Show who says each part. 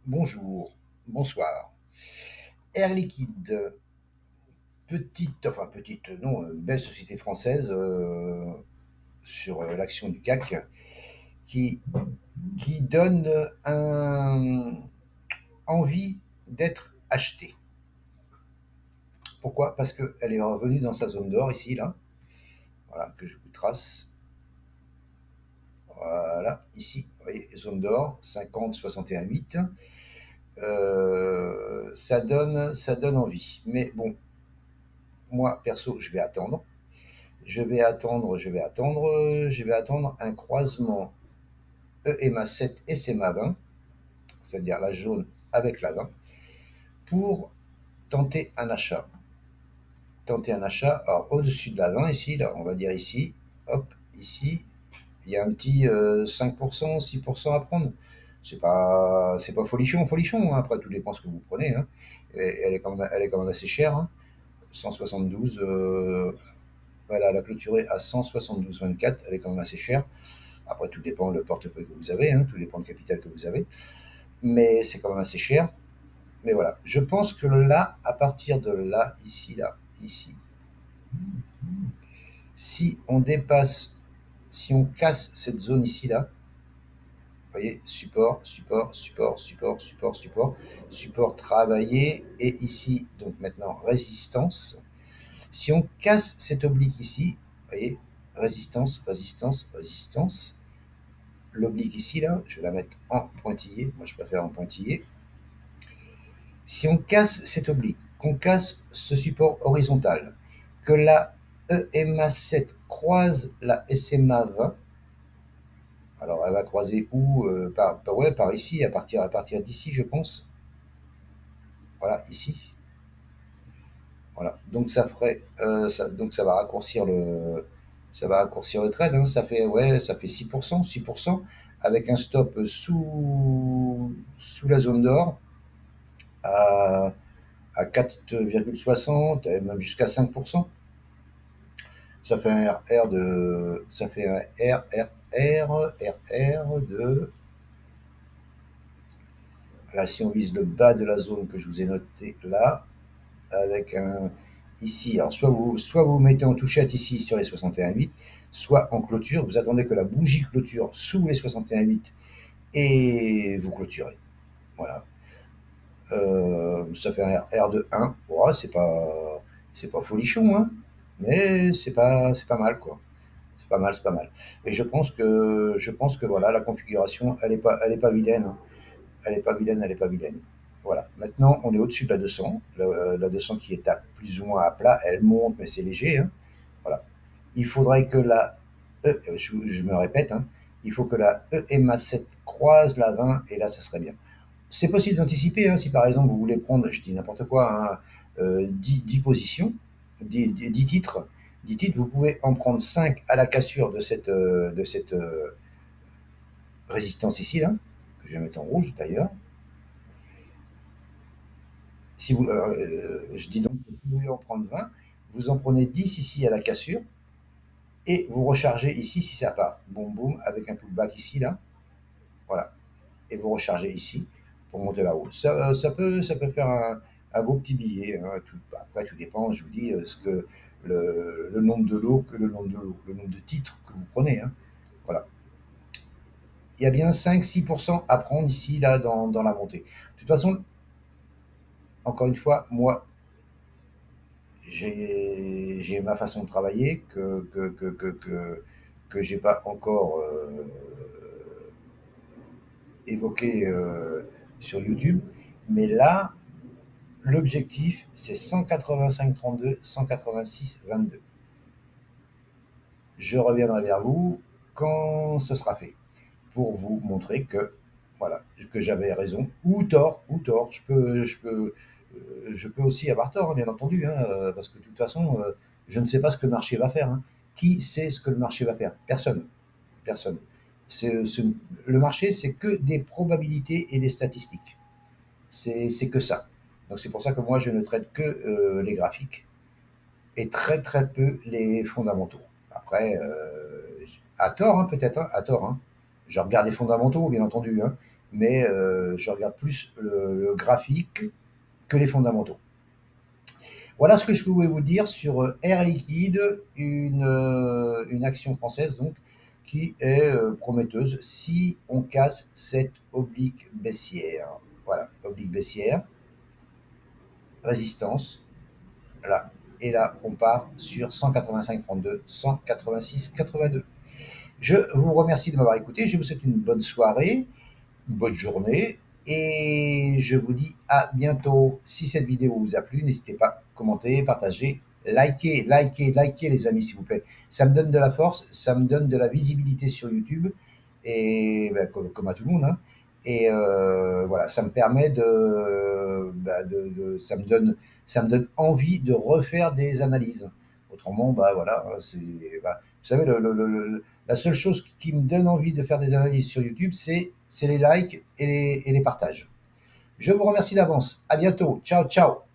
Speaker 1: Bonjour, bonsoir. Air Liquide, petite, non, belle société française sur l'action du CAC qui, qui donne envie d'être achetée. Pourquoi? Parce qu'elle est revenue dans sa zone d'or ici, là. Voilà, que je vous trace. Voilà, ici, vous voyez, zone d'or, 50, 61,8. Ça donne envie. Mais bon, moi, perso, je vais attendre. Je vais attendre un croisement EMA7 et SEMA20, c'est-à-dire la jaune avec la 20, pour tenter un achat. Tenter un achat, alors au-dessus de la 20 ici, là, on va dire ici, hop, ici, il y a un petit 5%, 6% à prendre. C'est pas folichon, hein. Après tout dépend ce que vous prenez, hein. Et elle est quand même assez chère, hein. 172, voilà, elle a clôturé à 172,24, elle est quand même assez chère. Après, tout dépend le portefeuille que vous avez, hein, tout dépend le capital que vous avez. Mais c'est quand même assez cher. Mais voilà, je pense que là, à partir de là, ici, là, ici, si on dépasse, si on casse cette zone ici, là, vous voyez, support travaillé, et ici, donc maintenant, résistance. Si on casse cette oblique ici, vous voyez, résistance, l'oblique ici, là, je vais la mettre en pointillé, moi je préfère en pointillé. Si on casse cette oblique, qu'on casse ce support horizontal, que la EMA7 croise la SMA20, alors elle va croiser où ouais, par ici, à partir d'ici, je pense. Voilà, ici. Voilà. Donc donc ça va raccourcir le trade, hein. Ça fait 6%, avec un stop sous la zone d'or à 4,60 et même jusqu'à 5%. Ça fait un RR de, là, si on vise le bas de la zone que je vous ai noté là, avec un, ici, alors soit vous mettez en touchette ici sur les 61,8, soit en clôture, vous attendez que la bougie clôture sous les 61,8 et vous clôturez. Voilà. Ça fait un R de 1. Ouais, c'est pas folichon, hein, mais c'est pas mal, quoi. C'est pas mal. Et je pense que voilà, la configuration, elle est pas vilaine, hein. Elle est pas vilaine. Voilà. Maintenant, on est au-dessus de la 200. La 200 qui est à plus ou moins à plat, elle monte, mais c'est léger, hein. Voilà. Il faudrait que je me répète, hein, il faut que la EMA7 croise la 20, et là, ça serait bien. C'est possible d'anticiper, hein, si par exemple vous voulez prendre, je dis n'importe quoi, hein, 10 positions, 10 titres, 10 titres, vous pouvez en prendre 5 à la cassure de cette résistance ici, là, que je vais mettre en rouge d'ailleurs. Je dis donc que vous pouvez en prendre 20, vous en prenez 10 ici à la cassure, et vous rechargez ici si ça part. Boum boum, avec un pullback ici, là, voilà. Et vous rechargez ici pour monter là-haut. Ça peut faire un beau petit billet, hein. Après, tout dépend, je vous dis, le nombre de lots, le nombre de titres que vous prenez, hein. Voilà. Il y a bien 5-6% à prendre ici, là, dans la montée. De toute façon, encore une fois, moi, j'ai ma façon de travailler que j'ai pas encore évoqué sur YouTube. Mais là, l'objectif, c'est 185,32, 186,22. Je reviendrai vers vous quand ce sera fait, pour vous montrer que, voilà, que j'avais raison ou tort, ou tort. Je peux aussi avoir tort, hein, bien entendu, hein, parce que de toute façon, je ne sais pas ce que le marché va faire, hein. Qui sait ce que le marché va faire? Personne. Personne. Le marché, c'est que des probabilités et des statistiques. C'est que ça. Donc c'est pour ça que moi, je ne traite que les graphiques et très très peu les fondamentaux. Après, à tort, hein, peut-être, hein, à tort, hein. Je regarde les fondamentaux, bien entendu, hein, mais je regarde plus le graphique que les fondamentaux. Voilà ce que je pouvais vous dire sur Air Liquide, une action française donc qui est prometteuse si on casse cette oblique baissière. Voilà, oblique baissière, résistance, là. Et là, on part sur 185,32, 186,82. Je vous remercie de m'avoir écouté. Je vous souhaite une bonne soirée, une bonne journée. Et je vous dis à bientôt. Si cette vidéo vous a plu, n'hésitez pas à commenter, partager, liker les amis, s'il vous plaît. Ça me donne de la force, ça me donne de la visibilité sur YouTube, et ben, comme à tout le monde. Hein. Et voilà, ça me permet ça me donne envie de refaire des analyses. Autrement, bah voilà, c'est, bah, vous savez, la seule chose qui me donne envie de faire des analyses sur YouTube, c'est les likes et les partages. Je vous remercie d'avance. À bientôt. Ciao, ciao.